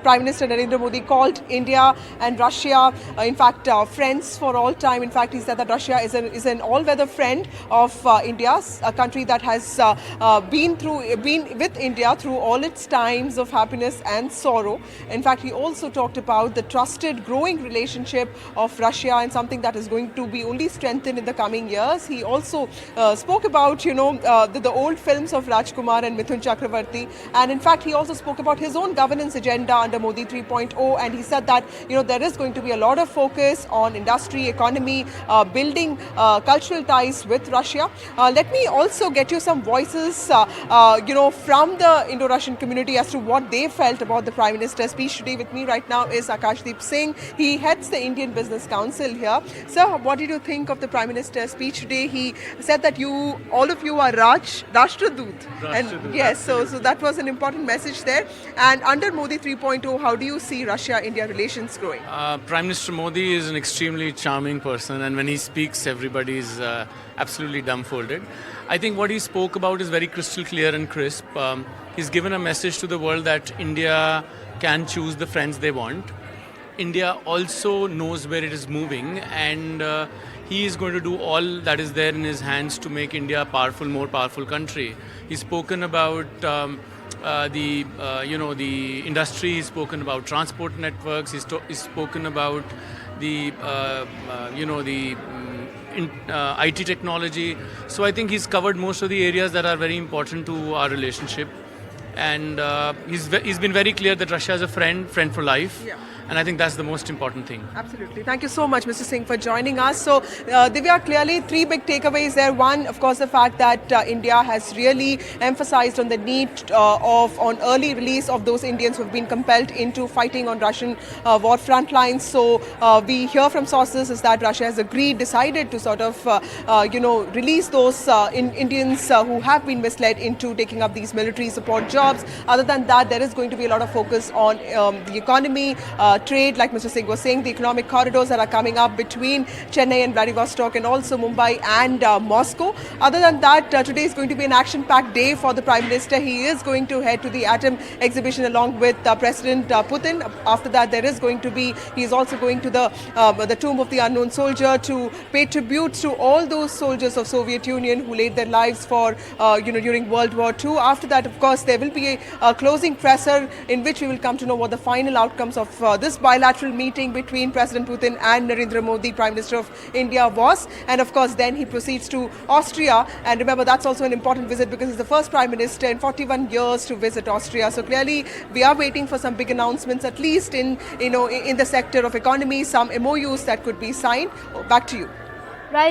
Prime Minister Narendra Modi called India and Russia, in fact, friends for all time. In fact, he said that Russia is an all-weather friend of India's, a country that has been with India through all its times of happiness and sorrow. In fact, he also talked about the trusted, growing relationship of Russia and something that is going to be only strengthened in the coming years. He also spoke about, the old films of Rajkumar and Mithun Chakravarti, and in fact, he also spoke about his own governance agenda under Modi 3.0, and he said that there is going to be a lot of focus on industry, economy, building cultural ties with Russia. Let me also get you some voices, from the Indo-Russian community as to what they felt about the Prime Minister's speech today. With me right now is Akashdeep Singh. He heads the Indian Business Council here. Sir, what did you think of the Prime Minister's speech today? He said that all of you are Rashtradut. And yes, so that was an important message there. And under Modi 3.0, how do you see Russia-India relations growing? Prime Minister Modi is an extremely charming person, and when he speaks, everybody is absolutely dumbfolded. I think what he spoke about is very crystal clear and crisp. He's given a message to the world that India can choose the friends they want. India also knows where it is moving, and he is going to do all that is there in his hands to make India a powerful, more powerful country. He's spoken about the industry. He's spoken about transport networks. He's spoken about the IT technology. So I think he's covered most of the areas that are very important to our relationship, and he's been very clear that Russia is a friend for life. Yeah. And I think that's the most important thing. Absolutely. Thank you so much, Mr. Singh, for joining us. So, Divya, clearly three big takeaways there. One, of course, the fact that India has really emphasized on the need on early release of those Indians who have been compelled into fighting on Russian war front lines. So, we hear from sources is that Russia has decided to sort of, release those Indians who have been misled into taking up these military support jobs. Other than that, there is going to be a lot of focus on the economy, trade, like Mr. Singh was saying, the economic corridors that are coming up between Chennai and Vladivostok, and also Mumbai and Moscow. Other than that, today is going to be an action-packed day for the Prime Minister. He is going to head to the Atom exhibition along with President Putin. After that, he is also going to the tomb of the unknown soldier to pay tribute to all those soldiers of Soviet Union who laid their lives for, during World War II. After that, of course, there will be a closing presser in which we will come to know what the final outcomes of this bilateral meeting between President Putin and Narendra Modi, Prime Minister of India, was. And of course, then he proceeds to Austria. And remember, that's also an important visit because he's the first Prime Minister in 41 years to visit Austria. So clearly, we are waiting for some big announcements, at least in the sector of economy, some MOUs that could be signed. Back to you. Right.